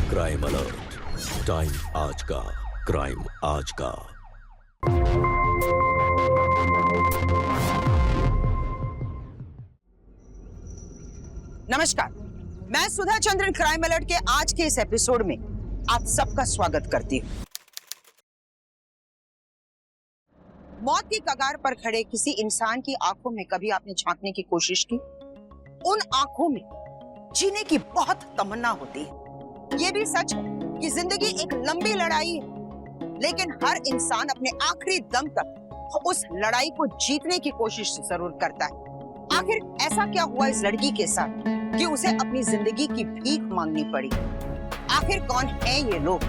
Crime alert, time आज का, crime आज का। नमस्कार, मैं सुधा चंद्रन क्राइम अलर्ट के आज के इस एपिसोड में आप सबका स्वागत करती हूँ। मौत की कगार पर खड़े किसी इंसान की आंखों में कभी आपने झांकने की कोशिश की? उन आंखों में जीने की बहुत तमन्ना होती है। ये भी सच है कि जिंदगी एक लंबी लड़ाई है, लेकिन हर इंसान अपने आखिरी दम तक उस लड़ाई को जीतने की कोशिश जरूर करता है। आखिर ऐसा क्या हुआ इस लड़की के साथ कि उसे अपनी जिंदगी की भीख मांगनी पड़ी? आखिर कौन है ये लोग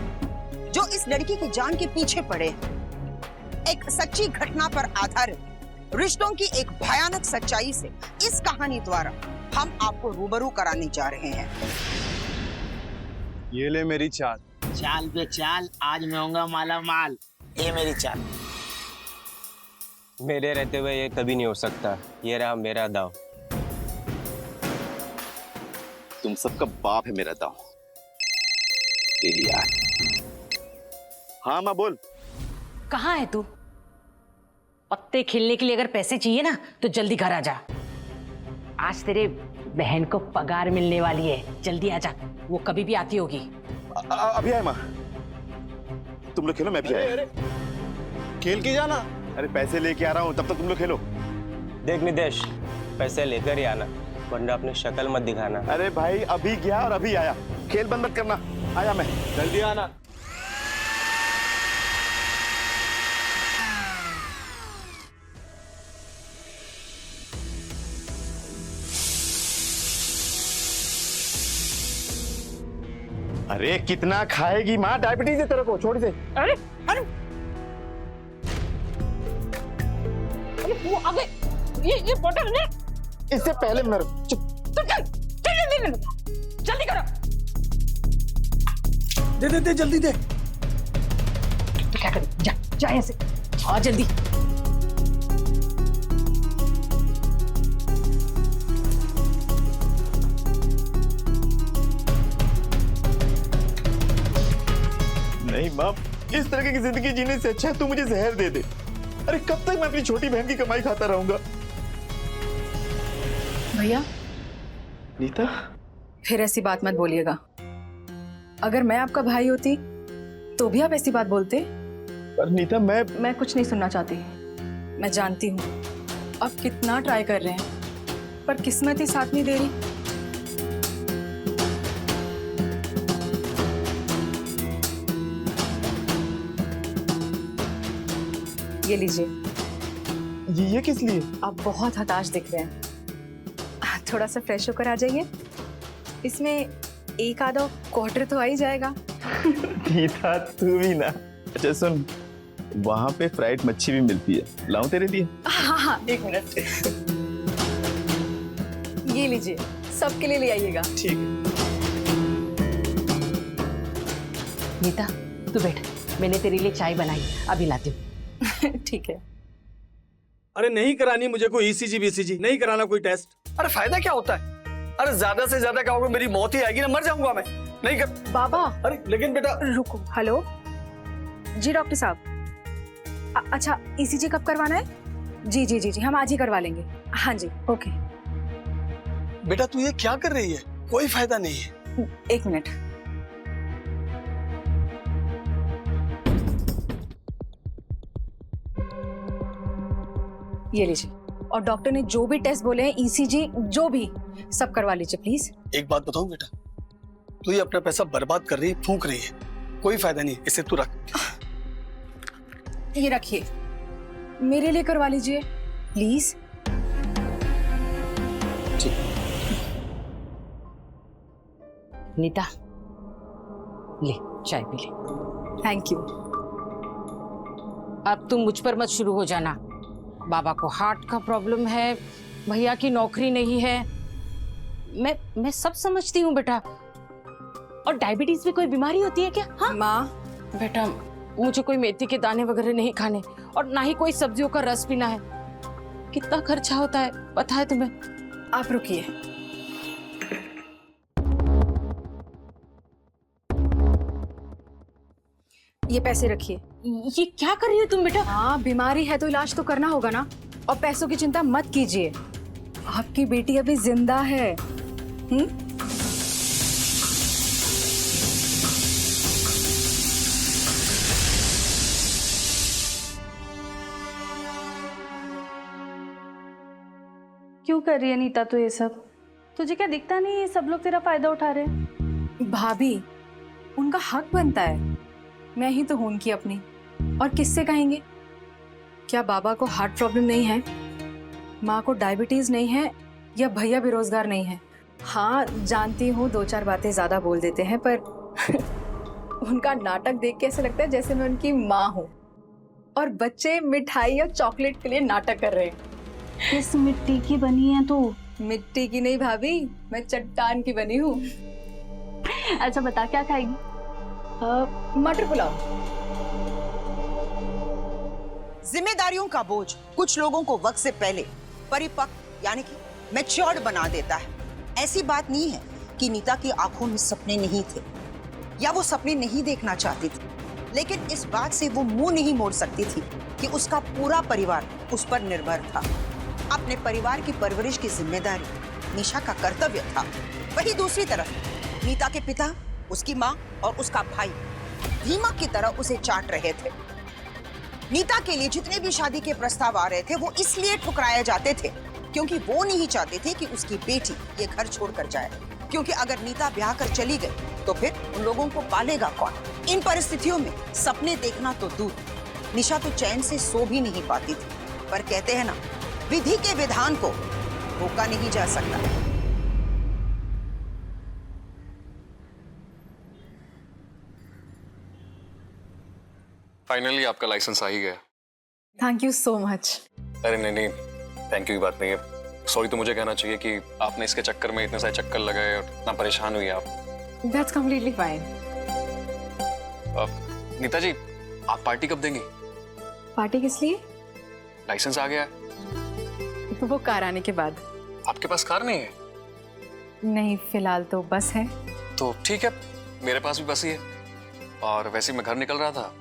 जो इस लड़की की जान के पीछे पड़े हैं? एक सच्ची घटना पर आधारित रिश्तों की एक भयानक सच्चाई से इस कहानी द्वारा हम आपको रूबरू कराने जा रहे हैं। ये ले मेरी चाल। चाल पे चाल, आज मैं होऊंगा माला माल। ये मेरी चाल। मेरे रहते हुए ये कभी नहीं हो सकता। ये रहा मेरा दाव। तुम सबका बाप है मेरा दाव। ले लिया। हाँ माँ बोल। कहाँ है तू? पत्ते खेलने के लिए अगर पैसे चाहिए ना तो जल्दी घर आ जा। आज तेरे बहन को पगार मिलने वाली है, जल्दी आ जा। वो कभी भी आती होगी। अभी आए माँ। तुम लोग खेलो, मैं भी आया। खेल के जाना। अरे पैसे लेके आ रहा हूँ, तब तक तुम लोग खेलो। देख निदेश, पैसे लेकर ही आना, वरना अपनी शक्ल मत दिखाना। अरे भाई अभी गया और अभी आया, खेल बंद मत करना। आया मैं, जल्दी आना। अरे कितना खाएगी माँ? डायबिटीज है तेरे को, छोड़ दे। अरे अरे वो आगे ये बोतल ने इससे पहले मेरे चल जल्दी करो। दे जल्दी दे। तो क्या करें? जा यहाँ से, आ जल्दी। नहीं माँ, इस तरह की जिंदगी जीने से अच्छा है तू मुझे जहर दे दे। अरे कब तक मैं अपनी छोटी बहन की कमाई खाता रहूंगा? भैया नीता, फिर ऐसी बात मत बोलिएगा। अगर मैं आपका भाई होती तो भी आप ऐसी बात बोलते। पर नीता मैं कुछ नहीं सुनना चाहती। मैं जानती हूँ आप कितना ट्राई कर रहे हैं, पर किस्मत ही साथ नहीं दे रही। ये लीजिए। ये किस लिए? आप बहुत हताश दिख रहे हैं, थोड़ा सा फ्रेश होकर आ जाइए। इसमें एक आधा क्वार्टर तो आ ही जाएगा। नीता तू भी ना। अच्छा सुन, वहां पे फ्राइड मच्छी भी मिलती है, लाऊं तेरे लिए? हाँ, एक मिनट। ये लीजिए, सबके लिए ले आइएगा। ठीक है। नीता तू बैठ, मैंने तेरे लिए चाय बनाई, अभी लाती हूँ। ठीक है। अरे नहीं करानी मुझे कोई ईसीजी बीसीजी, नहीं कराना कोई टेस्ट। अरे फायदा क्या होता है? अरे ज्यादा से ज्यादा क्या होगा, मेरी मौत ही आएगी ना, मर जाऊंगा मैं। नहीं कर। बाबा अरे लेकिन बेटा रुको। हेलो जी डॉक्टर साहब। अच्छा ईसीजी कब करवाना है? जी हम आज ही करवा लेंगे। हाँ जी ओके। बेटा तू ये क्या कर रही है? कोई फायदा नहीं है। एक मिनट। ये लीजिए, और डॉक्टर ने जो भी टेस्ट बोले हैं, ईसीजी जो भी, सब करवा लीजिए प्लीज। एक बात बताऊं बेटा, तू ये अपना पैसा बर्बाद कर रही है, फूंक रही है। कोई फायदा नहीं, इसे तू रख। ये रखिए, मेरे लिए करवा लीजिए प्लीज। नीता ले चाय पी ले। Thank you. अब तुम मुझ पर मत शुरू हो जाना। बाबा को हार्ट का प्रॉब्लम है, भैया की नौकरी नहीं है। मैं सब समझती हूँ बेटा। और डायबिटीज भी कोई बीमारी होती है क्या? हाँ माँ। बेटा मुझे कोई मेथी के दाने वगैरह नहीं खाने और ना ही कोई सब्जियों का रस पीना है। कितना खर्चा होता है पता है तुम्हें? आप रुकिए। ये पैसे रखिए। ये क्या कर रही हो तुम बेटा? हाँ, बीमारी है तो इलाज तो करना होगा ना, और पैसों की चिंता मत कीजिए। आपकी बेटी अभी जिंदा है। क्यों कर रही है नीता तो ये सब? तुझे क्या दिखता नहीं ये सब लोग तेरा फायदा उठा रहे हैं? भाभी, उनका हक बनता है। मैं ही तो हूं उनकी अपनी, और किससे कहेंगे? क्या बाबा को हार्ट प्रॉब्लम नहीं है, माँ को डायबिटीज नहीं है, या भैया बेरोजगार नहीं है? हाँ, जानती हूँ 2-4 बातें ज्यादा बोल देते हैं, पर उनका नाटक देख के ऐसा लगता है जैसे मैं उनकी माँ हूँ और बच्चे मिठाई और चॉकलेट के लिए नाटक कर रहे हैं। किस मिट्टी की बनी है तू? मिट्टी की नहीं भाभी, मैं चट्टान की बनी हूँ। अच्छा बता, क्या खाएगी? मटर पुलाव। जिम्मेदारियों का बोझ कुछ लोगों को वक्त से पहले परिपक्व यानी कि मैच्योर्ड बना देता है। ऐसी बात नहीं है कि नीता की आंखों में सपने नहीं थे या वो सपने नहीं देखना चाहती थी, लेकिन इस बात से वो मुंह नहीं मोड़ सकती थी कि उसका पूरा परिवार उस पर निर्भर था। अपने परिवार की परवरिश की जिम्मेदारी निशा का कर्तव्य था। वहीं दूसरी तरफ नीता के पिता, उसकी माँ और उसका भाई दीमक की तरह उसे चाट रहे थे। नीता के लिए जितने भी शादी के प्रस्ताव आ रहे थे वो इसलिए ठुकराए जाते थे क्योंकि वो नहीं चाहते थे कि उसकी बेटी ये घर छोड़कर जाए, क्योंकि अगर नीता ब्याह कर चली गई तो फिर उन लोगों को पालेगा कौन। इन परिस्थितियों में सपने देखना तो दूर, निशा तो चैन से सो भी नहीं पाती थी। पर कहते हैं ना, विधि के विधान को रोका नहीं जा सकता। फाइनली आपका लाइसेंस आ ही गया। Thank you so much. अरे नहीं नहीं, थैंक यू की बात नहीं है। सॉरी तो मुझे कहना चाहिए कि आपने इसके चक्कर में इतने सारे चक्कर लगाए और इतना परेशान हुई आप। That's completely fine. नीता जी, आप पार्टी कब देंगी? पार्टी किस लिए? लाइसेंस आ गया है। वो कार आने के बाद। आपके पास कार नहीं है? नहीं, फिलहाल तो बस है। तो ठीक है, मेरे पास भी बस ही है। और वैसे ही मैं घर निकल रहा था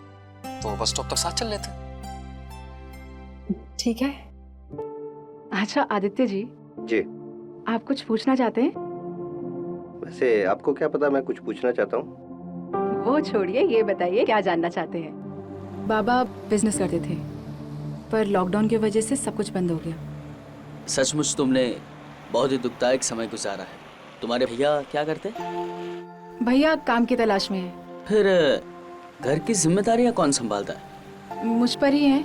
तो बस स्टॉप तक साथ चल लेते। ठीक है। अच्छा आदित्य जी, आप कुछ पूछना चाहते हैं? वैसे आपको क्या पता मैं कुछ पूछना चाहता हूँ? वो छोड़िए, ये बताइए क्या जानना चाहते हैं? बाबा बिजनेस करते थे, पर लॉकडाउन की वजह से सब कुछ बंद हो गया। सचमुच तुमने बहुत ही दुखदायक समय गुजारा है। तुम्हारे भैया क्या करते? भैया काम की तलाश में है। फिर घर की जिम्मेदारियां कौन संभालता है? मुझ पर ही है।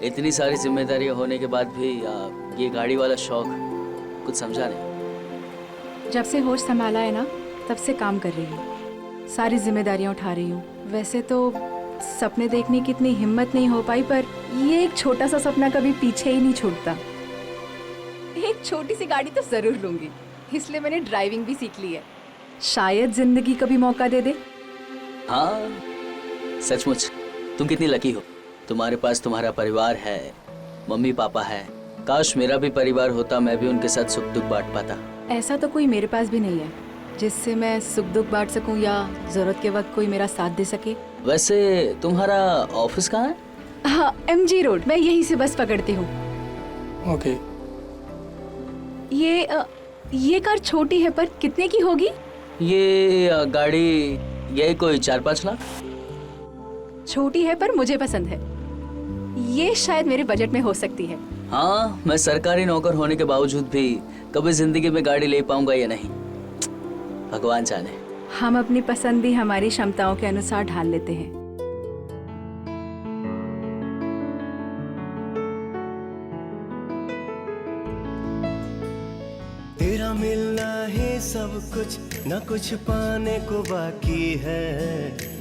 इतनी सारी जिम्मेदारियां होने के बाद भी ये गाड़ी वाला शौक कुछ समझा नहीं। जब से होश संभाला है ना, तब से काम कर रही हूँ, सारी जिम्मेदारियां उठा रही हूँ। वैसे तो सपने देखने की इतनी हिम्मत नहीं हो पाई, पर ये एक छोटा सा सपना कभी पीछे ही नहीं छूटता। एक छोटी सी गाड़ी तो जरूर लूंगी, इसलिए मैंने ड्राइविंग भी सीख ली है। शायद जिंदगी कभी मौका दे दे। हाँ, सचमुच तुम कितनी लकी हो। तुम्हारे पास तुम्हारा परिवार है, मम्मी पापा है। काश मेरा भी परिवार होता, मैं भी उनके साथ सुख दुख बांट पाता। ऐसा तो कोई मेरे पास भी नहीं है जिससे मैं सुख दुख बांट सकूं या जरूरत के वक्त कोई मेरा साथ दे सके। वैसे तुम्हारा ऑफिस कहाँ है? हाँ, MG रोड। मैं यहीं से बस पकड़ती हूँ। ओके। ये कार छोटी है, पर कितने की होगी? ये गाड़ी यही कोई 4-5 लाख। छोटी है पर मुझे पसंद है। ये शायद मेरे बजट में हो सकती है। हाँ, मैं सरकारी नौकर होने के बावजूद भी कभी जिंदगी में गाड़ी ले पाऊंगा या नहीं, भगवान जाने। हम अपनी पसंद भी हमारी क्षमताओं के अनुसार ढाल लेते हैं। तेरा मिलना ही सब कुछ, न कुछ पाने को बाकी है।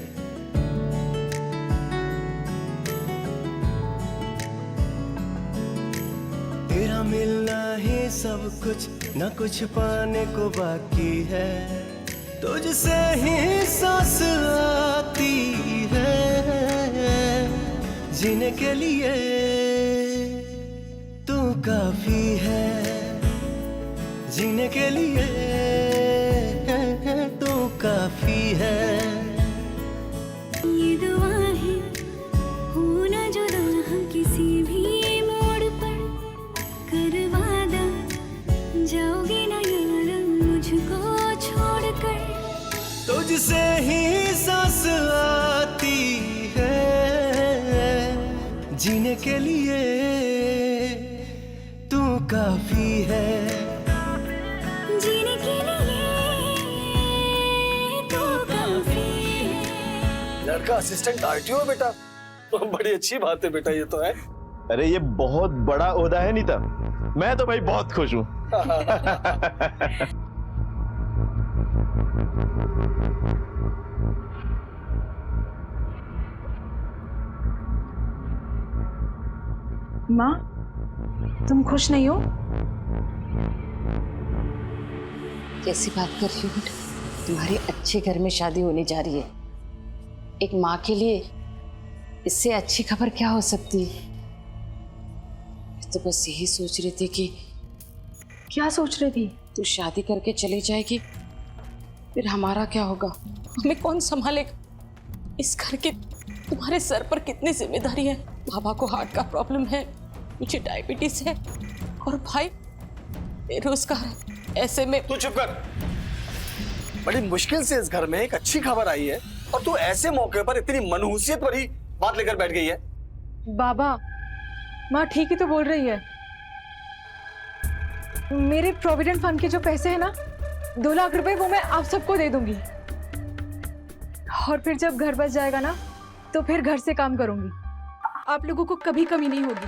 तेरा मिलना ही सब कुछ, न कुछ पाने को बाकी है। तुझसे ही सांस आती है, जीने के लिए तू काफी है। जीने के लिए तू काफी है। ये दुआ तुझसे ही सांस आती है, जीने के लिए तू काफी है, जीने के लिए तू काफी है। लड़का असिस्टेंट आरटीओ बेटा, बड़ी अच्छी बात है बेटा, ये तो है। अरे ये बहुत बड़ा ओहदा है नीता, मैं तो भाई बहुत खुश हूँ। माँ, तुम खुश नहीं हो? कैसी बात कर रही हो बेटा? तुम्हारे अच्छे घर में शादी होने जा रही है। एक माँ के लिए इससे अच्छी खबर क्या हो सकती है? मैं तो बस यही सोच रही थी कि क्या सोच रही थी? तू शादी करके चली जाएगी, फिर हमारा क्या होगा? हमें कौन संभालेगा? इस घर की तुम्हारे सर पर कितनी जिम्मेदारी है। बाबा को हार्ट का प्रॉब्लम है, मुझे डायबिटीज है, और भाई बेरोजगार है। ऐसे में तू चुप कर। बड़ी मुश्किल से इस घर में एक अच्छी खबर आई है और तू ऐसे मौके पर इतनी मनहूसियत भरी बात लेकर बैठ गई है। बाबा, माँ ठीक ही तो बोल रही है। मेरे प्रोविडेंट फंड के जो पैसे हैं ना, 2 लाख रुपए, वो मैं आप सबको दे दूंगी। और फिर जब घर बच जाएगा ना, तो फिर घर से काम करूंगी। आप लोगों को कभी कमी नहीं होगी।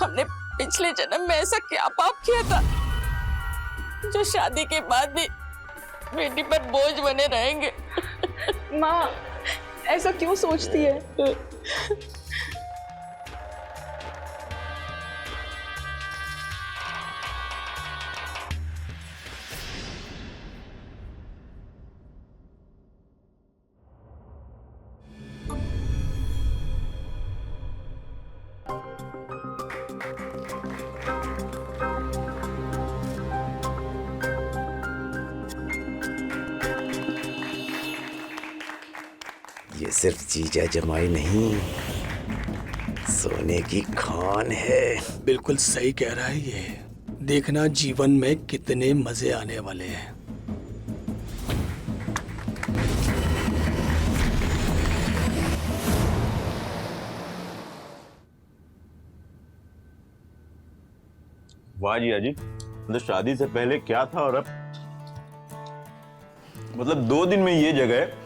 हमने पिछले जन्म में ऐसा क्या पाप किया था जो शादी के बाद भी बेटी पर बोझ बने रहेंगे? माँ, ऐसा क्यों सोचती है? ये सिर्फ जीजा जमाई नहीं, सोने की खान है। बिल्कुल सही कह रहा है ये। देखना जीवन में कितने मजे आने वाले हैं। वाह जी अजी, मतलब शादी से पहले क्या था और अब, मतलब 2 दिन में ये जगह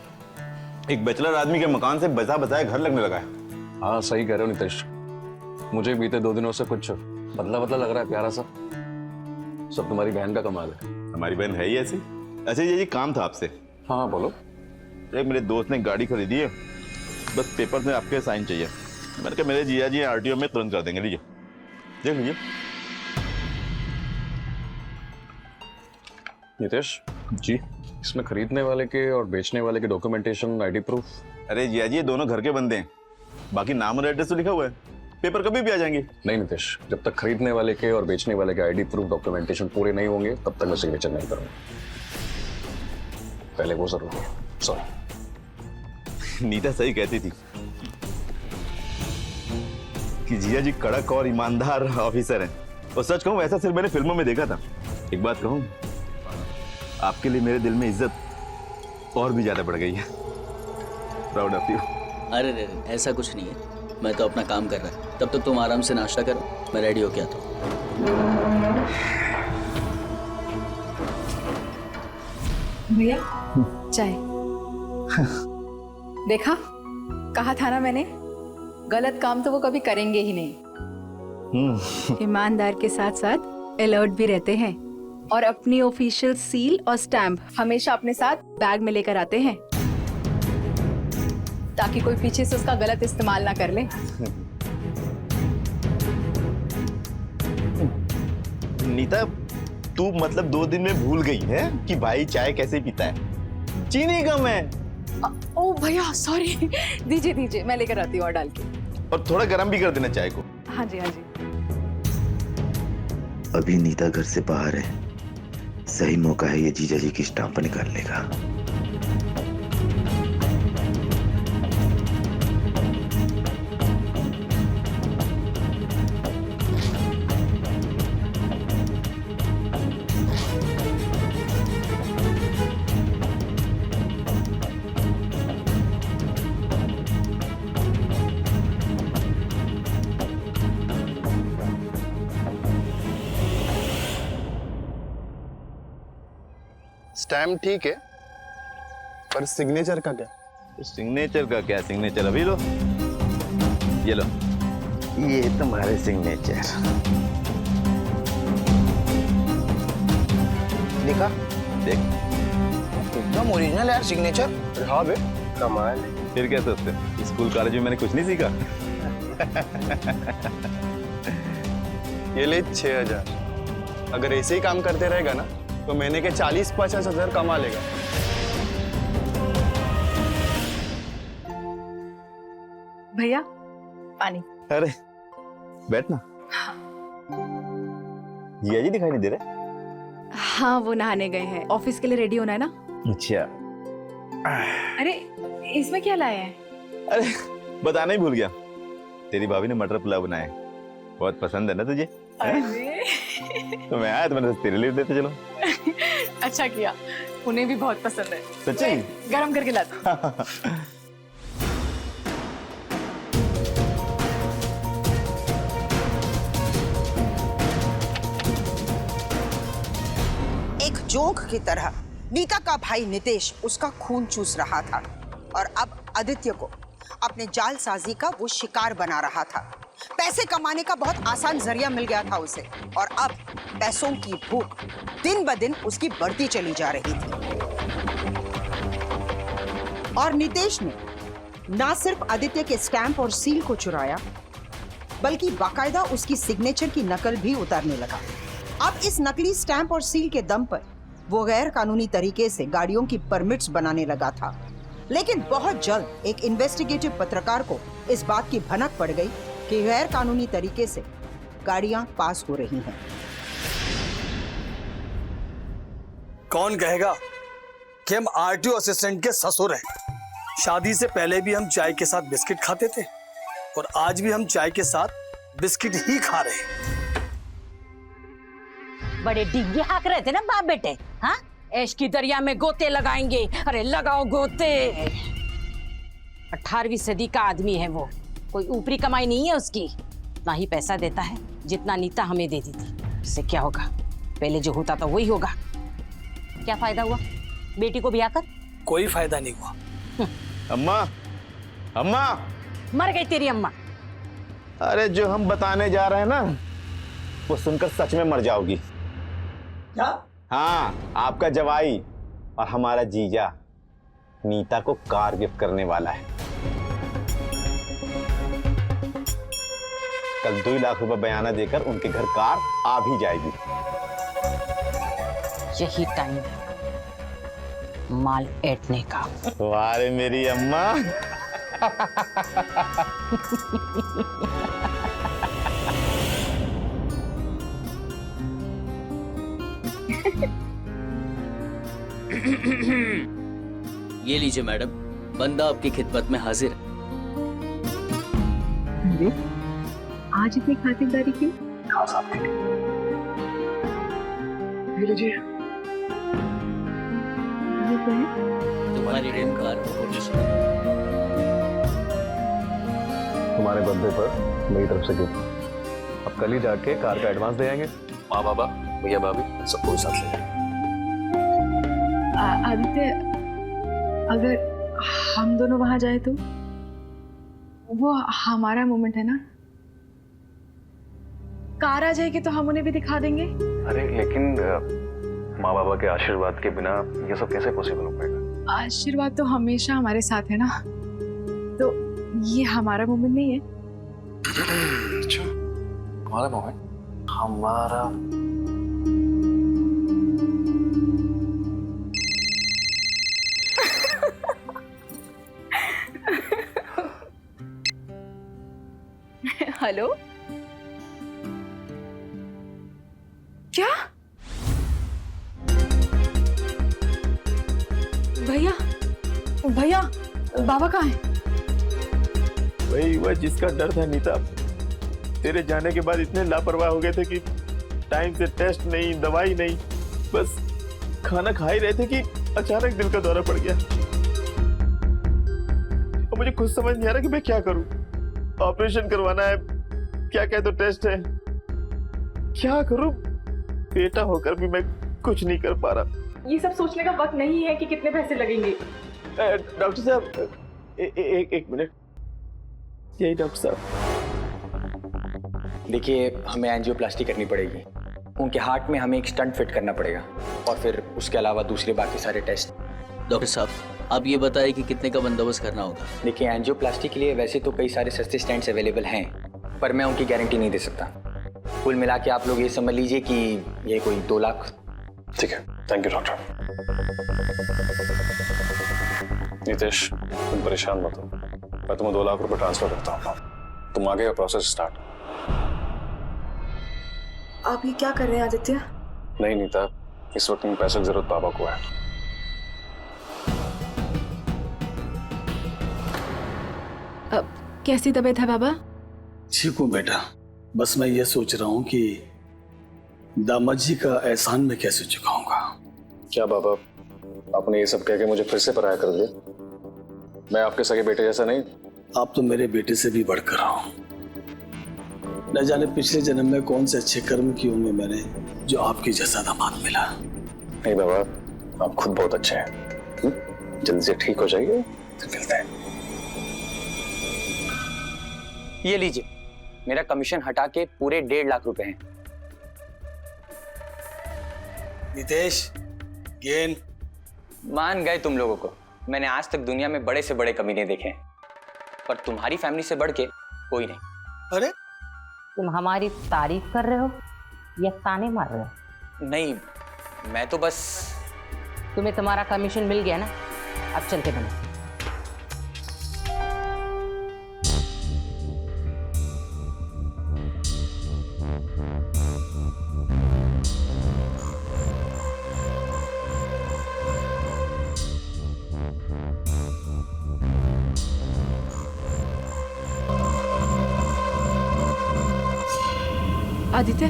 एक बैचलर आदमी के मकान से बसा बसाया घर लगने लगा है। हाँ सही कह रहे हो नितेश, मुझे बीते 2 दिनों से कुछ बदला बदला लग रहा है प्यारा सा। सब तुम्हारी बहन का कमाल है। हमारी बहन है ही ऐसी। अच्छा ये काम था आपसे। हाँ बोलो। एक मेरे दोस्त ने गाड़ी खरीदी है, बस पेपर में आपके साइन चाहिए। मैंने कहा मेरे जिया जी आरटीओ में तुरंत कर देंगे, लीजिए देख लीजिए। नितेश जी, इसमें खरीदने वाले के और बेचने वाले के डॉक्यूमेंटेशन, आईडी प्रूफ। अरे जिया जी ये दोनों घर के बंदे हैं, बाकी नाम और एड्रेस तो लिखा हुआ है, पेपर कभी भी आ जाएंगे। नहीं नितेश, जब तक खरीदने वाले के और बेचने वाले के आईडी प्रूफ, डॉक्यूमेंटेशन पूरे नहीं होंगे तब तक मैं सिग्नेचर नहीं करूंगा। पहले वो जरूरी है। सॉरी। नीता सही कहती थी कि जिया जी कड़क और ईमानदार ऑफिसर हैं, और सच कहूं ऐसा सिर्फ मैंने फिल्मों में देखा था। एक बात कहूं, आपके लिए मेरे दिल में इज्जत और भी ज्यादा बढ़ गई है। Proud of you. अरे रे, ऐसा कुछ नहीं है, मैं तो अपना काम कर रहा है। तब तक तुम आराम से नाश्ता करो, मैं रेडी हो गया तो। भैया चाय। देखा, कहा था ना मैंने, गलत काम तो वो कभी करेंगे ही नहीं। ईमानदार के साथ साथ अलर्ट भी रहते हैं, और अपनी ऑफिशियल सील और स्टैम्प हमेशा अपने साथ बैग में लेकर आते हैं, ताकि कोई पीछे से उसका गलत इस्तेमाल ना कर ले। नीता तू मतलब 2 दिन में भूल गई है कि भाई चाय कैसे पीता है? चीनी कम है। ओ भैया सॉरी, दीजिए दीजिए, मैं लेकर आती हूँ और डाल के। और थोड़ा गर्म भी कर देना चाय को। हाँ जी हाँ जी। अभी नीता घर से बाहर है, सही मौका है ये जीजा जी की स्टाम्प निकालने का। स्टैम्प ठीक है, पर सिग्नेचर का क्या? सिग्नेचर का क्या? सिग्नेचर अभी लो, ये लो, ये तुम्हारे सिग्नेचर। देखा? देख, एकदम ओरिजिनल यार सिग्नेचर। हाँ बे, कमाल। फिर क्या सोचते हो? स्कूल कॉलेज में मैंने कुछ नहीं सीखा। ये ले 6000। अगर ऐसे ही काम करते रहेगा ना तो महीने के 40-50 हजार कमा लेगा। भैया पानी। अरे बैठ ना। जिया जी दिखाई नहीं दे रहे? हाँ वो नहाने गए हैं, ऑफिस के लिए रेडी होना है ना। अच्छा। अरे इसमें क्या लाया है? अरे बताना ही भूल गया, तेरी भाभी ने मटर पुलाव बनाया है, बहुत पसंद है ना तुझे? तो मैं आया तो मैंने तेरे लिए देते चलो। अच्छा किया, उन्हें भी बहुत पसंद है। सच्ची? गरम करके लाता। एक जोंक की तरह नीता का भाई नितेश उसका खून चूस रहा था और अब आदित्य को अपने जालसाजी का वो शिकार बना रहा था। पैसे कमाने का बहुत आसान जरिया मिल गया था उसे और अब पैसों की भूख दिन ब दिन उसकी बढ़ती चली जा रही थी। और नितेश ने ना सिर्फ आदित्य के स्टैंप और सील को चुराया, बल्कि बाकायदा उसकी सिग्नेचर की नकल भी उतारने लगा। अब इस नकली स्टैंप और सील के दम पर वो गैर कानूनी तरीके से गाड़ियों की परमिट्स बनाने लगा था। लेकिन बहुत जल्द एक इन्वेस्टिगेटिव पत्रकार को इस बात की भनक पड़ गई कि गैर कानूनी तरीके से गाड़ियां पास हो रही हैं। कौन कहेगा कि हम आरटीओ असिस्टेंट के ससुर हैं? शादी से पहले भी हम चाय के साथ बिस्किट खाते थे और आज भी हम चाय के साथ बिस्किट ही खा रहे हैं। बड़े डिग्गे हाक रहे थे ना बाप बेटे, हाँ? ऐश की दरिया में गोते लगाएंगे। अरे लगाओ गोते। 18वीं सदी का आदमी है वो, कोई ऊपरी कमाई नहीं है उसकी। ना ही पैसा देता है जितना नीता हमें देती थी। इससे क्या होगा? पहले जो होता था वही होगा। क्या फायदा हुआ बेटी को ब्याह कर? कोई फायदा नहीं हुआ। अम्मा, अम्मा, मर गई तेरी अम्मा। अरे जो हम बताने जा रहे हैं ना, वो सुनकर सच में मर जाओगी। क्या? हाँ, आपका जवाई और हमारा जीजा नीता को कार गिफ्ट करने वाला है। कल 2 लाख रुपए बयाना देकर उनके घर कार आ भी जाएगी। यही टाइम है माल ऐंठने का। वारे मेरी अम्मा। ये लीजिए मैडम, बंदा आपकी खिदमत में हाजिर है। आज इतनी खातिरदारी क्यों? खास आपके लिए। ये लीजिए। तुम्हारी ड्रीम कार तुम्हारे बर्थडे पर मेरी तरफ से गिफ्ट। अब कल ही जाके कार का एडवांस दे आएंगे। माँ बाबा, भैया भाभी सबको साथ ले जाएंगे। आदित्य, अगर हम दोनों वहां जाए तो वो हमारा मोमेंट है ना। कार आ जाएगी तो हम उन्हें भी दिखा देंगे। अरे लेकिन माँ बाबा के आशीर्वाद के बिना ये सब कैसे पॉसिबल हो पाएगा? आशीर्वाद तो हमेशा हमारे साथ है ना, तो ये हमारा मोमेंट नहीं है। अच्छा, हमारा मोमेंट? हमारा हेलो, क्या? भैया, भैया, बाबा कहाँ हैं? वही हुआ जिसका डर था नीता। तेरे जाने के बाद इतने लापरवाह हो गए थे कि टाइम से टेस्ट नहीं, दवाई नहीं, बस खाना खा ही रहे थे कि अचानक दिल का दौरा पड़ गया। और मुझे खुद समझ नहीं आ रहा कि मैं क्या करूं। ऑपरेशन करवाना है, क्या क्या तो टेस्ट है, क्या करूं? बेटा होकर भी मैं कुछ नहीं कर पा रहा। ये सब सोचने का वक्त नहीं है कि कितने पैसे लगेंगे। डॉक्टर साहब एक मिनट। यही डॉक्टर साहब। देखिए, हमें एंजियोप्लास्टी करनी पड़ेगी। उनके हार्ट में हमें एक स्टंट फिट करना पड़ेगा और फिर उसके अलावा दूसरे बाकी सारे टेस्ट। डॉक्टर साहब, आप ये बताइए कि कितने का बंदोबस्त करना होगा। देखिए, एंजियोप्लास्टी के लिए वैसे तो कई सारे सस्ते स्टेंट्स अवेलेबल हैं, पर मैं उनकी गारंटी नहीं दे सकता। कुल मिला के आप लोग ये समझ लीजिए कि ये कोई 2 लाख। ठीक है, थैंक यू डॉक्टर। नितेश, तुम परेशान मत हो, मैं तुम्हें 2 लाख रुपए ट्रांसफर करता हूँ। तुम आगे का प्रोसेस स्टार्ट। आप ये क्या कर रहे हैं आदित्य? नहीं नीता, इस वक्त में पैसे की जरूरत पापा को है। अब कैसी तबीयत है बाबा? ठीक हूँ बेटा, बस मैं ये सोच रहा हूँ कि दामाद जी का एहसान मैं कैसे चुकाऊंगा। क्या बाबा, आपने ये सब कह के मुझे फिर से पराया कर दिया? मैं आपके सगे बेटे जैसा नहीं? आप तो मेरे बेटे से भी बढ़कर हो। न जाने पिछले जन्म में कौन से अच्छे कर्म किए होंगे मैंने, जो आपके जैसा दामाद मिला। नहीं बाबा, आप खुद बहुत अच्छे हैं। जल्दी से ठीक हो जाइए, फिर मिलते हैं। ये लीजिए, मेरा कमीशन हटा के पूरे 1.5 लाख रुपए हैं। नितेश, गेन मान गए तुम लोगों को। मैंने आज तक दुनिया में बड़े से बड़े कमीने देखे हैं, पर तुम्हारी फैमिली से बढ़ के कोई नहीं। अरे, तुम हमारी तारीफ कर रहे हो या ताने मार रहे हो? नहीं, मैं तो बस। तुम्हें तुम्हारा कमीशन मिल गया ना, अब चलते बनो। आदित्य,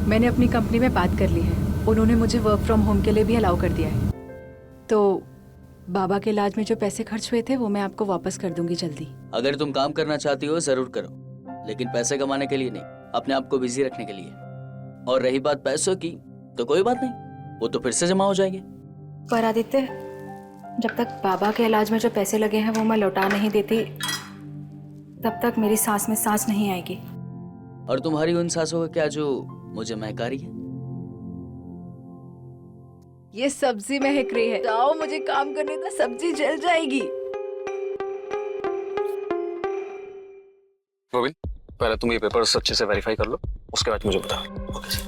मैंने अपनी कंपनी में बात कर ली है। उन्होंने मुझे वर्क फ्रॉम होम के लिए भी अलाउ कर दिया है। तो बाबा के इलाज में जो पैसे खर्च हुए थे वो मैं आपको वापस कर दूंगी जल्दी। अगर तुम काम करना चाहती हो जरूर करो, लेकिन पैसे कमाने के लिए नहीं, अपने आप को बिजी रखने के लिए। और रही बात पैसों की, तो कोई बात नहीं, वो तो फिर से जमा हो जाएंगे। पर आदित्य, जब तक बाबा के इलाज में जो पैसे लगे हैं वो मैं लौटा नहीं देती, तब तक मेरी सांस में सांस नहीं आएगी। और तुम्हारी उन सांसों का क्या जो मुझे महका रही है? ये सब्जी महक रही है। जाओ, मुझे काम करने दो, सब्जी जल जाएगी। गोविंद, पहले तुम ये पेपर्स अच्छे से वेरीफाई कर लो, उसके बाद मुझे बताओ। Okay sir.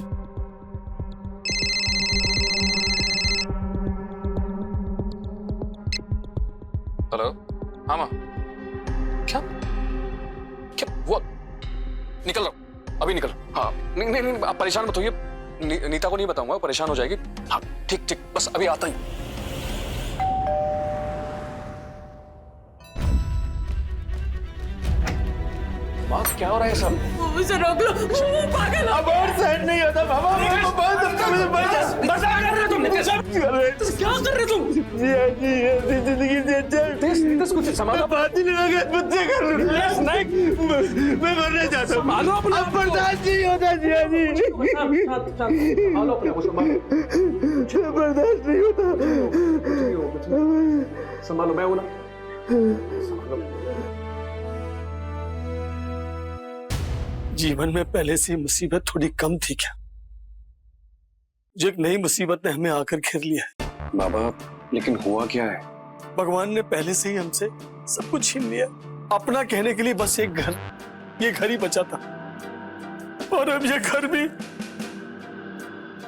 हेलो, हाँ माँ। क्या क्या वो? निकल रहा हूँ, अभी निकल। हाँ, नहीं नहीं नहीं, आप परेशान मत होइए। नीता को नहीं बताऊंगा, परेशान हो जाएगी। हाँ ठीक ठीक, बस अभी आता ही। माँ, क्या हो रहा है सब? उसे रोक लो, वो पागल है। अब और सहन नहीं होता बाबा, मुझे बस क्या कर रहे हो तुम? क्या कर रहे हो तुम? जिंदगी से अच्छा कुछ संभालो। बात ही नहीं लगे, बच्चे कर रहे नहीं, मैं मरना चाहता हूँ। अब बर्दाश्त नहीं होता जिया जी, बर्दाश्त नहीं होता। संभालो, मैं हूं ना। जीवन में पहले से मुसीबत थोड़ी कम थी क्या? जो एक नई मुसीबत ने हमें आकर घेर लिया है। बाबा, लेकिन हुआ क्या है? भगवान ने पहले से ही हमसे सब कुछ छीन लिया। अपना कहने के लिए बस एक घर, ये घर ही बचा था, और अब ये घर भी।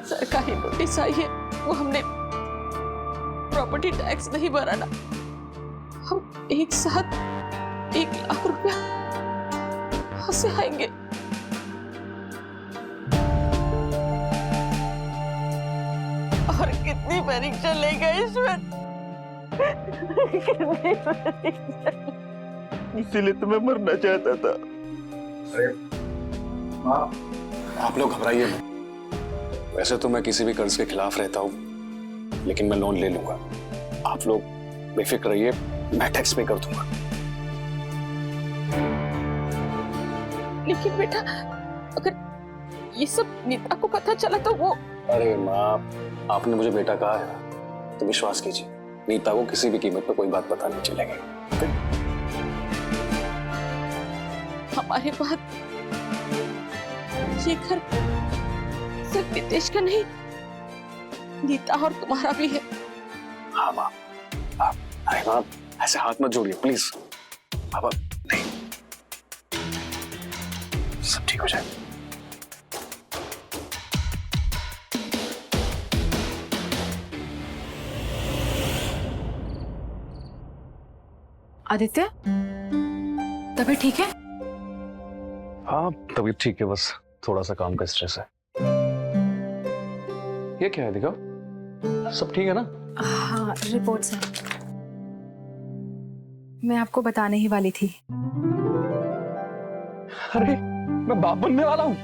सरकारी नोटिस आई है, वो हमने प्रॉपर्टी टैक्स नहीं भरा ना, हम एक साथ 1 लाख रुपया कहाँ से आएंगे? और कितनी परीक्षा लेगा ईश्वर? इसीलिए तो मैं मरना चाहता था। अरे माँ, आप लोग घबराइए मत। वैसे तो मैं किसी भी कर्ज के खिलाफ रहता हूँ, लेकिन मैं लोन ले लूंगा। आप लोग बेफिक्र रहिए, मैं टैक्स पे कर दूंगा। लेकिन बेटा, अगर ये सब नीता को पता चला तो वो। अरे माँ, आपने मुझे बेटा कहा है तो विश्वास कीजिए, नीता को किसी भी कीमत पे कोई बात पता नहीं चलेगी। हमारे बाद ये घर सिर्फ नितेश का नहीं, नीता और तुम्हारा भी है। हाँ माँ, अरे माँ ऐसे हाथ मत जोड़िए प्लीज। पापा नहीं, सब ठीक हो जाए। आदित्य, तबीयत ठीक है? हाँ तबीयत ठीक है, बस थोड़ा सा काम का स्ट्रेस है। ये क्या है, दिखाओ। सब ठीक है ना? हाँ, रिपोर्ट्स हैं। मैं आपको बताने ही वाली थी। अरे मैं बाप बनने वाला हूँ।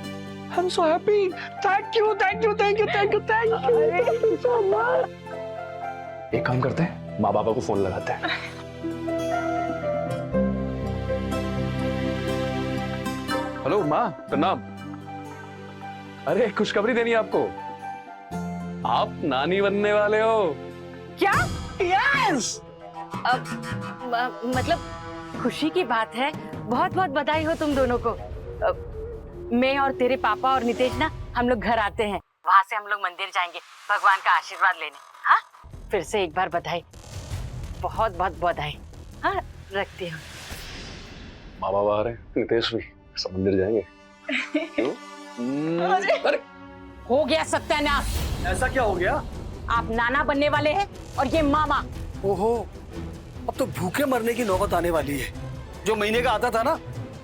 I'm so happy. Thank you, thank you, thank you, thank you, thank you so much. एक काम करते हैं, माँ बाबा को फोन लगाते हैं। हेलो माँ, प्रणाम। अरे खुशखबरी देनी है आपको, आप नानी बनने वाले हो। क्या? यस। मतलब खुशी की बात है, बहुत बहुत बधाई हो तुम दोनों को। मैं और तेरे पापा और नितेश ना, हम लोग घर आते हैं, वहां से हम लोग मंदिर जाएंगे भगवान का आशीर्वाद लेने। हाँ, फिर से एक बार बधाई, बहुत बहुत बधाई। हाँ, रखती हूँ। माँ बाबा आ रहे हैं, नितेश भी, सब मंदिर जाएंगे। अरे हो गया सत्यानाश। ऐसा क्या हो गया? आप नाना बनने वाले हैं और ये मामा। ओहो, अब तो भूखे मरने की नौबत आने वाली है। जो महीने का आता था ना,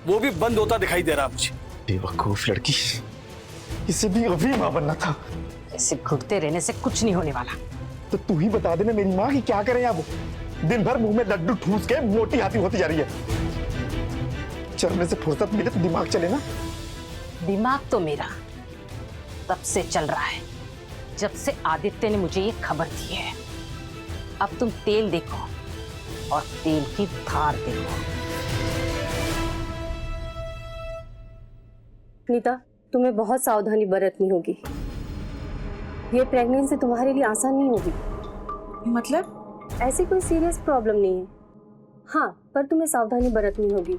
वो भी बंद होता दिखाई दे रहा मुझे। बेवकूफ लड़की, इसे भी अभी माँ बनना था। ऐसे घुटते रहने से कुछ नहीं होने वाला। तो तू ही बता देना मेरी माँ की क्या करें अब। दिन भर मुंह में लड्डू ठूस के मोटी हाथी होती जा रही है। चलने से फुर्सत मिले तो दिमाग चले ना। दिमाग तो मेरा तब से चल रहा है जब से आदित्य ने मुझे ये खबर दी है। अब तुम तेल देखो और तेल की धार देखो। नीता, तुम्हें बहुत सावधानी बरतनी होगी। ये प्रेगनेंसी तुम्हारे लिए आसान नहीं होगी। मतलब? ऐसी कोई सीरियस प्रॉब्लम नहीं है। हाँ, पर तुम्हें सावधानी बरतनी होगी।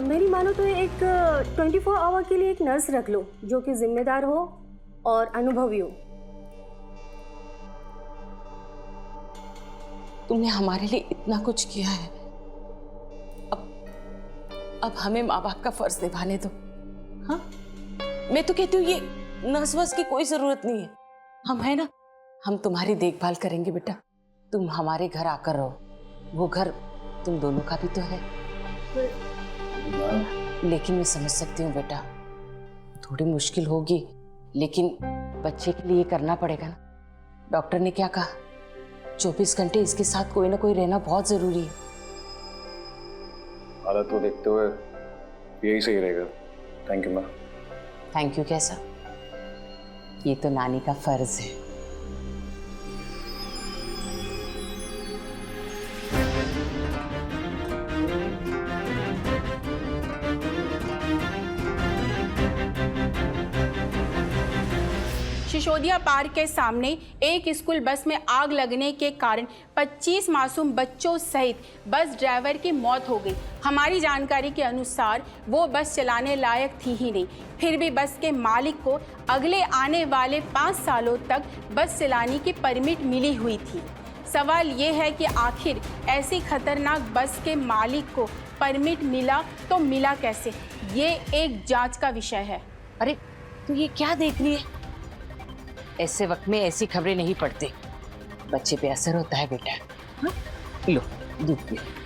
मेरी मानो तो एक 24 आवर के लिए एक नर्स रख लो, जो कि जिम्मेदार हो और अनुभवी हो। तुमने हमारे लिए इतना कुछ किया है, अब हमें माँ बाप का फर्ज निभाने दो। हाँ, मैं तो कहती हूँ ये नर्स वर्स की कोई जरूरत नहीं है। हम है ना, हम तुम्हारी देखभाल करेंगे बेटा। तुम हमारे घर आकर रहो, वो घर तुम दोनों का भी तो है। लेकिन मैं समझ सकती हूँ बेटा, थोड़ी मुश्किल होगी, लेकिन बच्चे के लिए करना पड़ेगा ना। डॉक्टर ने क्या कहा, 24 घंटे इसके साथ कोई ना कोई रहना बहुत जरूरी है। हालत को देखते हुए यही सही रहेगा। थैंक यू माँ। थैंक यू कैसा, ये तो नानी का फर्ज है। सिसोदिया पार्क के सामने एक स्कूल बस में आग लगने के कारण 25 मासूम बच्चों सहित बस ड्राइवर की मौत हो गई। हमारी जानकारी के अनुसार वो बस चलाने लायक थी ही नहीं, फिर भी बस के मालिक को अगले आने वाले 5 सालों तक बस चलाने की परमिट मिली हुई थी। सवाल ये है कि आखिर ऐसी खतरनाक बस के मालिक को परमिट मिला तो मिला कैसे, ये एक जांच का विषय है। अरे तू ये क्या देख रही है? ऐसे वक्त में ऐसी खबरें नहीं पढ़ते, बच्चे पे असर होता है बेटा। हाँ? लो दूध पियो।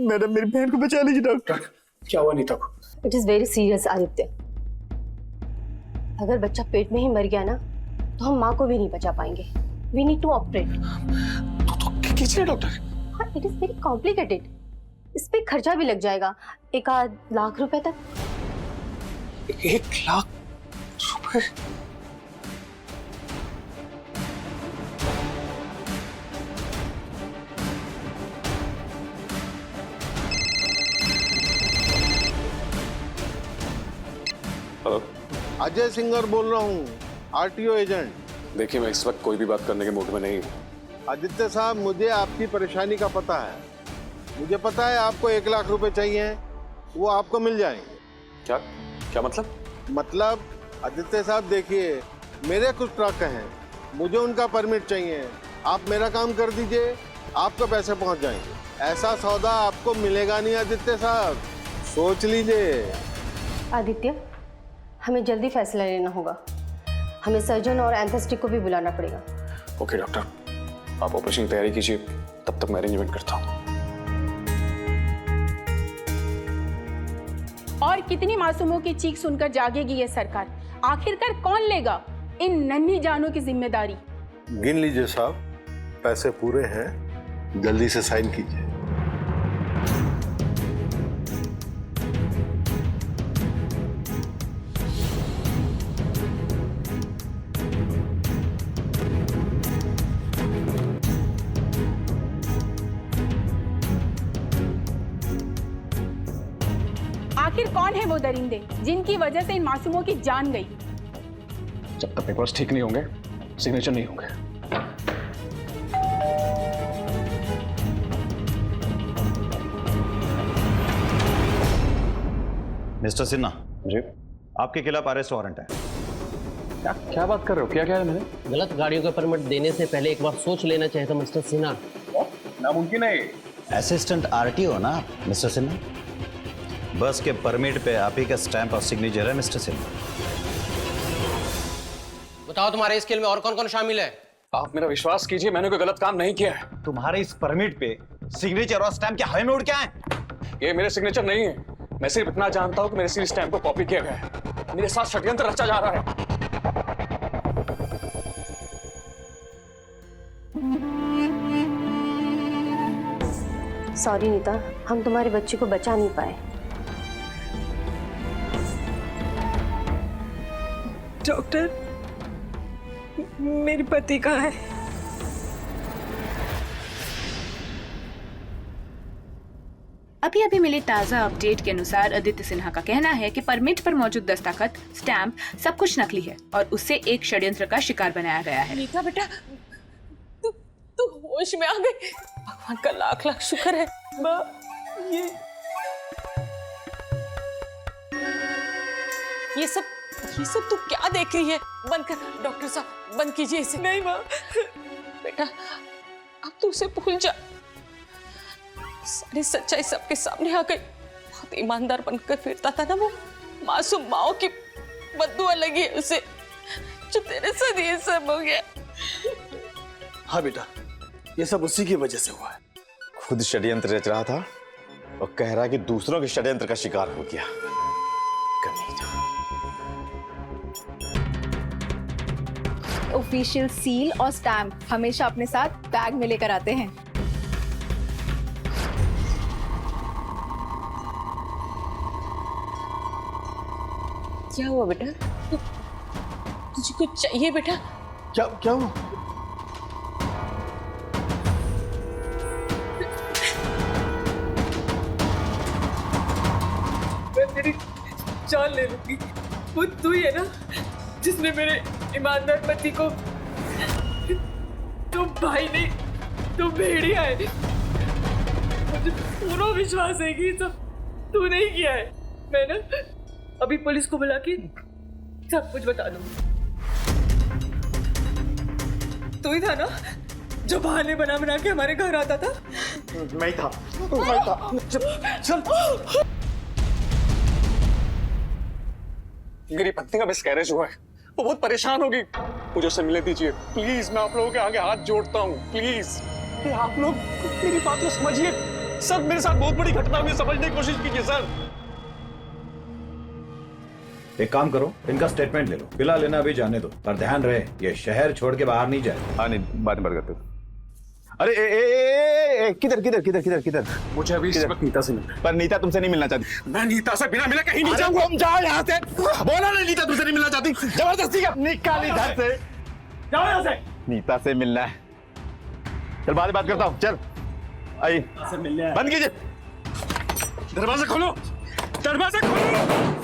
मैडम, मेरी बहन को बचा लीजिए डॉक्टर। क्या हुआ नीता को? It is very serious Aditya. अगर बच्चा पेट में ही मर गया ना, तो हम माँ को भी नहीं बचा पाएंगे। We need to operate. तो कीजिए डॉक्टर। हाँ, इट इज वेरी कॉम्प्लिकेटेड। इस पे खर्चा भी लग जाएगा 1-8 लाख रुपए तक। 1 लाख रुपए? हेलो, अजय सिंगर बोल रहा हूँ, आरटीओ एजेंट। देखिए, मैं इस वक्त कोई भी बात करने के मूड में नहीं हूँ। आदित्य साहब, मुझे आपकी परेशानी का पता है। मुझे पता है आपको 1 लाख रुपए चाहिए, वो आपको मिल जाएंगे। क्या क्या मतलब? मतलब आदित्य साहब देखिए, मेरे कुछ ट्रक हैं, मुझे उनका परमिट चाहिए। आप मेरा काम कर दीजिए, आपको पैसे पहुंच जाएंगे। ऐसा सौदा आपको मिलेगा नहीं आदित्य साहब, सोच लीजिए। आदित्य, हमें जल्दी फैसला लेना होगा। हमें सर्जन और एंथेस्टिक को भी बुलाना पड़ेगा। ओके डॉक्टर, आप ऑपरेशन की तैयारी कीजिए, तब तक मैं अरेंजमेंट करता हूँ। और कितनी मासूमों की चीख सुनकर जागेगी ये सरकार? आखिरकार कौन लेगा इन नन्ही जानों की जिम्मेदारी? गिन लीजिए साहब, पैसे पूरे हैं, जल्दी से साइन कीजिए। आखिर कौन है वो दरिंदे जिनकी वजह से इन मासूमों की जान गई? जब तक पेपर्स ठीक नहीं होंगे, सिग्नेचर नहीं होंगे। मिस्टर सिन्हा जी, आपके खिलाफ अरेस्ट वारंट है। क्या बात कर रहे हो? क्या कह रहे हैं? गलत गाड़ियों का परमिट देने से पहले एक बार सोच लेना चाहिए था मिस्टर सिन्हा। नामुमकिन है। असिस्टेंट आरटीओ ना मिस्टर सिन्हा? बस के परमिट पे आप ही का स्टैंप और सिग्नेचर है मिस्टर सिन्हा। बताओ तुम्हारे स्केल में और कौन कौन शामिल है? आप मेरा विश्वास कीजिए, मैंने कोई गलत काम नहीं किया है। तुम्हारे इस परमिट पे सिग्नेचर और स्टैंप क्या हवा में उड़ के आए? ये मेरे सिग्नेचर नहीं है। मैं सिर्फ इतना जानता हूँ कि मेरे सील स्टैंप को कॉपी किया गया है। मेरे साथ षड्यंत्र रचा जा रहा है। सॉरी नीता, हम तुम्हारे बच्चे को बचा नहीं पाए। डॉक्टर, मेरे पति कहाँ है? अभी अभी मिले ताज़ा अपडेट के अनुसार आदित्य सिन्हा का कहना है कि परमिट पर मौजूद दस्तखत, स्टैंप सब कुछ नकली है और उससे एक षड्यंत्र का शिकार बनाया गया है। नीता बेटा, तू होश में आ गई। भगवान का लाख लाख शुक्र है। माँ, ये सब तू क्या देख रही है? बंद कर डॉक्टर साहब, बंद कीजिए इसे। नहीं माँ, बेटा अब तू उसे भूल जा। सारी सच्चाई सबके सामने आ गई। बहुत ईमानदार बनकर फिरता था ना वो। मासूम माओ की बद्दुआ लगी है उसे, जो तेरे साथ ये सब हो गया। हाँ बेटा, ये सब उसी की वजह से हुआ है। खुद षड्यंत्र रच रहा था और कह रहा कि दूसरों के षड्यंत्र का शिकार हो गया। ऑफिशियल सील और स्टैम्प हमेशा अपने साथ बैग में लेकर आते हैं। क्या हुआ बेटा? तुझे कुछ चाहिए बेटा? क्या हुआ? मैं तेरी जान ले लूंगी। वो तू ही है ना जिसने मेरे ईमानदार पति को, तुम भाई नहीं, तुम भेड़िया है। मुझे पूरा विश्वास है कि सब तू नहीं किया है। मैं ना अभी पुलिस को बुला के सब कुछ बता दूंगी। तू ही था ना जो बहाने बना बना के हमारे घर आता था? मैं था। चल। मेरी पत्नी का मिसकैरेज हुआ है, वो बहुत परेशान होगी। मुझे उससे मिलने दीजिए प्लीज। मैं आप लोगों के आगे हाथ जोड़ता हूँ, प्लीज। आप लोग मेरी बात को समझिए सर। मेरे साथ बहुत बड़ी घटना हुई, समझने की कोशिश कीजिए सर। एक काम करो, इनका स्टेटमेंट ले लो। पिला लेना अभी जाने दो, पर ध्यान रहे ये शहर छोड़ के बाहर नहीं जाए। हाँ नहीं, बात करते हो। अरे ए, किधर किधर किधर किधर किधर? मुझे अभी इस वक्त नीता से मिलना। पर नीता तुमसे नहीं मिलना चाहती। मैं नीता से बिना मिले कहीं नहीं जाऊंगा। जाऊंगा। तुम जाओ यहाँ से। बोला ना नीता तुमसे नहीं मिलना चाहती। जबरदस्ती का निकाल इधर से। जाओ यहाँ से। नीता से मिलना है। चल बाद में बात करता हूँ। चल आई बंद कीजिए। दरवाजा खोलो, दरवाजा खोलो।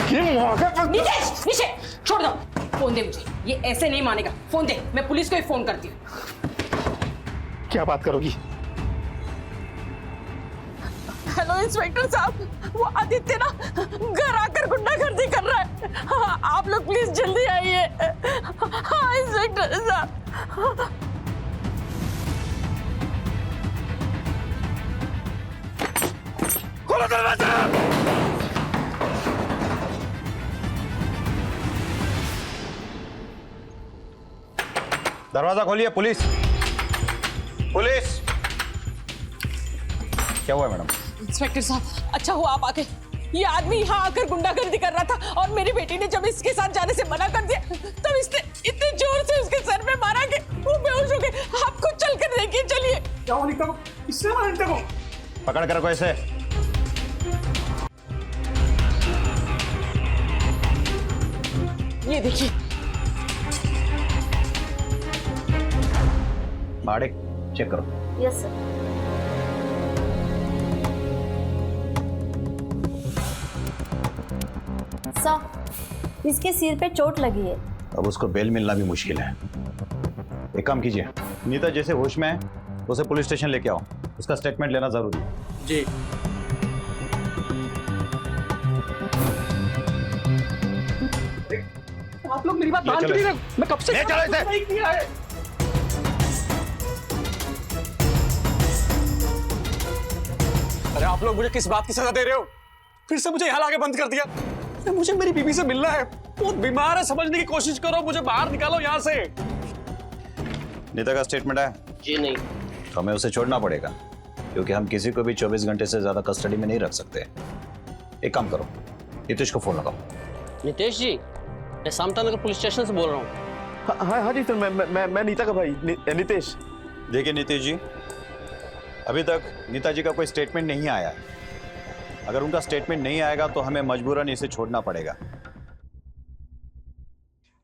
नितेश, नीचे छोड़ दो। फोन दे मुझे, ये ऐसे नहीं मानेगा। फोन दे, मैं पुलिस को ही फोन करती हूँ। क्या बात करोगी? हेलो इंस्पेक्टर साहब, वो आदित्य ना घर आकर गुंडागर्दी कर रहा है। हाँ, आप लोग प्लीज जल्दी आइए। हाँ इंस्पेक्टर साहब। खोलो दरवाजा। दरवाजा खोलिए। Police, police. क्या हुआ मैडम? इंस्पेक्टर साहब, अच्छा हुआ आप आके। ये आदमी यहाँ आकर गुंडागर्दी कर रहा था और मेरी बेटी ने जब इसके साथ जाने से मना कर दिया तब इसने इतने जोर से उसके सर में मारा कि वो बेहोश हो गए। आप खुद चल कर देखिए, चलिए। जाओ नीता को, इससे मारो नीता को। पकड़ कर रखो ऐसे। ये देखिए। माड़े चेक करो। Yes sir. सर, इसके सिर पे चोट लगी है। अब उसको बेल मिलना भी मुश्किल है। एक काम कीजिए, नीता जैसे होश में है उसे पुलिस स्टेशन लेके आओ। उसका स्टेटमेंट लेना जरूरी है। जी। आप लोग मेरी बात मान क्यों नहीं रहे? मैं कब से ले चलो इसे। नहीं किया है। अरे आप लोग मुझे किस बात की सजा दे रहे हो? फिर से मुझे यहाँ लाके बंद कर दिया। मुझे मेरी बीवी से मिलना है, वो बीमार है, समझने की कोशिश करो, मुझे बाहर निकालो यहाँ से। नीता का स्टेटमेंट है? जी नहीं। तो हमें उसे छोड़ना पड़ेगा, क्योंकि हम किसी को भी 24 घंटे से ज्यादा कस्टडी में नहीं रख सकते। एक काम करो, नीतीश को फोन लगाओ। नितेश जी, मैं सामतानगर पुलिस स्टेशन से बोल रहा हूँ। हाँ जी सर, मैं नीता का भाई नितेश। देखिए नीतीश जी, अभी तक नीता जी का कोई स्टेटमेंट नहीं आया है। अगर उनका स्टेटमेंट नहीं आएगा तो हमें मजबूरन इसे छोड़ना पड़ेगा।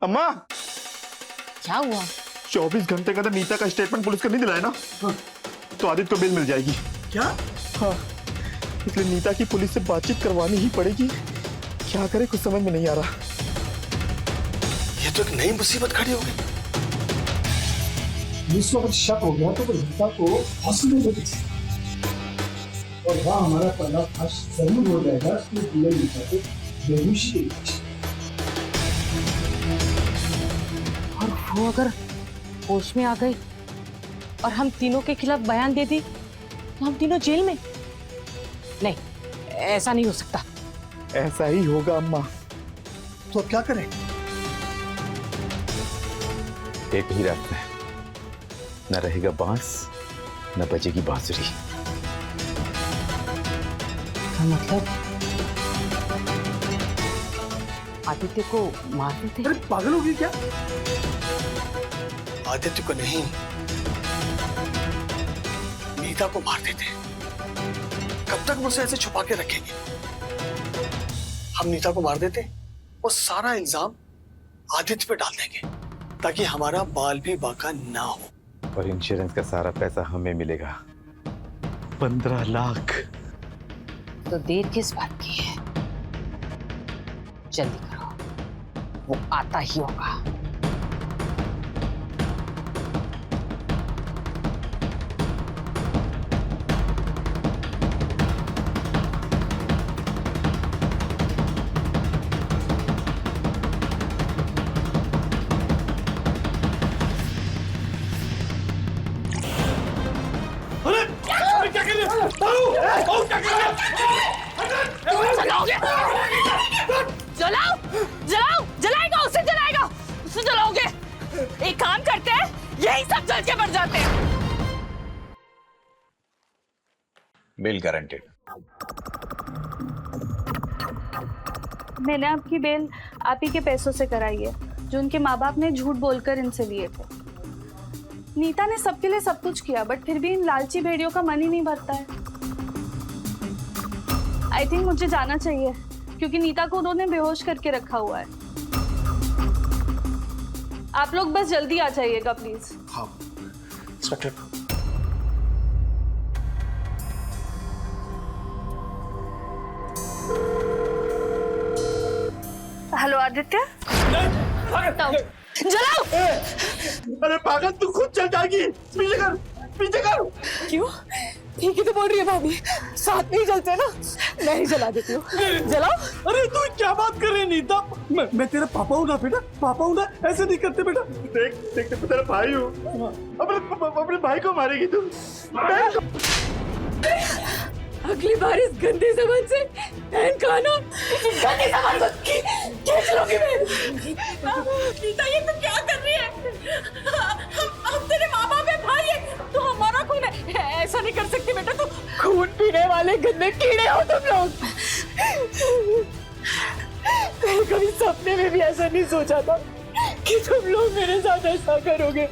अम्मा, क्या हुआ? 24 घंटे के अंदर नीता का स्टेटमेंट पुलिस को नहीं दिलाया ना, तो आदित्य को बेल मिल जाएगी। क्या? हाँ, इसलिए नीता की पुलिस से बातचीत करवानी ही पड़ेगी। क्या करे कुछ समझ में नहीं आ रहा। ये तो एक नई मुसीबत खड़ी हो गई। पुलिस को अगर शक हो गया तो नीता को हॉस्पिटल ले गई और वहाँ हमारा पहला फर्श जरूर हो जाएगा कि पीएम नीता को बेहोशी के लिए। और वो अगर होश में आ गई और हम तीनों के खिलाफ बयान दे दी तो हम तीनों जेल में। नहीं, ऐसा नहीं हो सकता। ऐसा ही होगा अम्मा। तो अब क्या करें? एक ही रास्ता है, न रहेगा बांस न बजेगी बांसुरी। का मतलब आदित्य को मार देते? अरे पागल हो गई क्या? आदित्य को नहीं, नीता को मार देते। कब तक मुझसे ऐसे छुपा के रखेंगे? हम नीता को मार देते और सारा इल्जाम आदित्य पे डाल देंगे ताकि हमारा बाल भी बाका ना हो। और इंश्योरेंस का सारा पैसा हमें मिलेगा, 15 लाख। तो देर किस बात की है? जल्दी करो, वो आता ही होगा। जलाओ, जलाओ, जलाएगा, उसे जलाएगा, उसे जलाओगे। एक काम करते हैं, यही सब जल के मर जाते हैं। Bill guaranteed. मैंने आपकी बेल आप ही के पैसों से कराई है, जो उनके माँ बाप ने झूठ बोलकर इनसे लिए थे। नीता ने सबके लिए सब कुछ किया, बट फिर भी इन लालची भेड़ियों का मन ही नहीं भरता है। आई थिंक मुझे जाना चाहिए, क्योंकि नीता को उन्होंने बेहोश करके रखा हुआ है। आप लोग बस जल्दी आ जाइएगा प्लीज। हाँ इंस्पेक्टर। हेलो आदित्य। जलाओ। अरे पागल, तू खुद चल जाएगी। पीछे कर, पीछे कर। क्यों? ठीक ही तो बोल रही है भाभी, साथ नहीं चलते ना। मैं ही जला देती हूँ। जलाओ। अरे तू क्या बात कर रही है नीता? मैं तेरा पापा हूँ ना बेटा, पापा हूँ ना, ऐसे नहीं करते बेटा। देख देख, मैं तेरा भाई हूँ। अपने भाई को मारेगी तू। अगली बार इस गंदे जबान से बहन का नाम गंदी जबान मत खींच लोगी मैं। नीता, ये तुम क्या कर रही है? हम तेरे माँ बाप है, भाई है, तो हमारा खून है। ऐसा नहीं कर सकती बेटा, तुम खून पीने वाले गंदे कीड़े हो तुम लोग। मैंने कभी सपने में भी ऐसा नहीं सोचा था कि तुम लोग मेरे साथ ऐसा करोगे।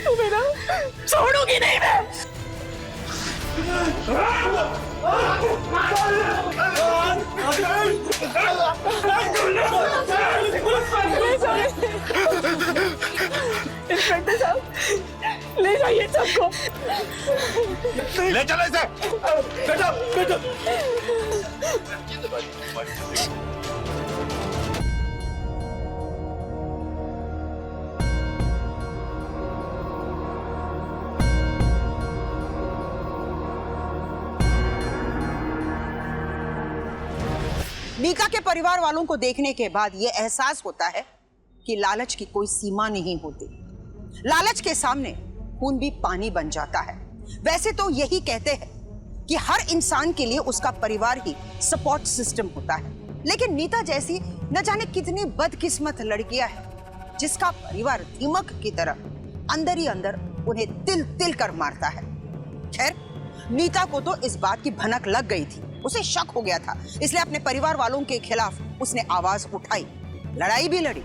तुम्हें ना छोड़ूंगी नहीं मैं। इंस्पेक्टर साहब, ले जाइए सबको। ले चलो इसे। बेटा बेटा। मीका के परिवार वालों को देखने के बाद यह एहसास होता है कि लालच की कोई सीमा नहीं होती। लालच के सामने खून भी पानी बन जाता है। वैसे तो यही कहते हैं कि हर इंसान के लिए उसका परिवार ही सपोर्ट सिस्टम होता है, लेकिन नीता जैसी न जाने कितनी बदकिस्मत लड़कियां हैं जिसका परिवार दीमक की तरह अंदर ही अंदर उन्हें तिल तिल कर मारता है। खैर, नीता को तो इस बात की भनक लग गई थी, उसे शक हो गया था, इसलिए अपने परिवार वालों के खिलाफ उसने आवाज उठाई, लड़ाई भी लड़ी।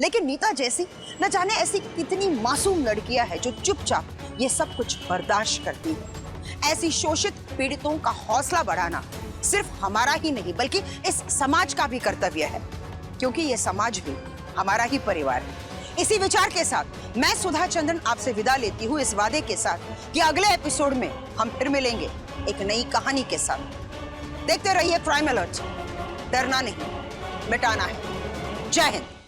लेकिन नीता जैसी न जाने ऐसी कितनी मासूम लड़कियां हैं जो चुपचाप ये सब कुछ बर्दाश्त करती है। ऐसी शोषित पीड़ितों का हौसला बढ़ाना सिर्फ हमारा ही नहीं बल्कि इस समाज का भी कर्तव्य है, क्योंकि ये समाज भी हमारा ही परिवार है। इसी विचार के साथ मैं सुधा चंद्रन आपसे विदा लेती हूँ, इस वादे के साथ कि अगले एपिसोड में हम फिर मिलेंगे एक नई कहानी के साथ। देखते रहिए प्राइम अलर्ट, डरना नहीं, मिटाना है। जय हिंद।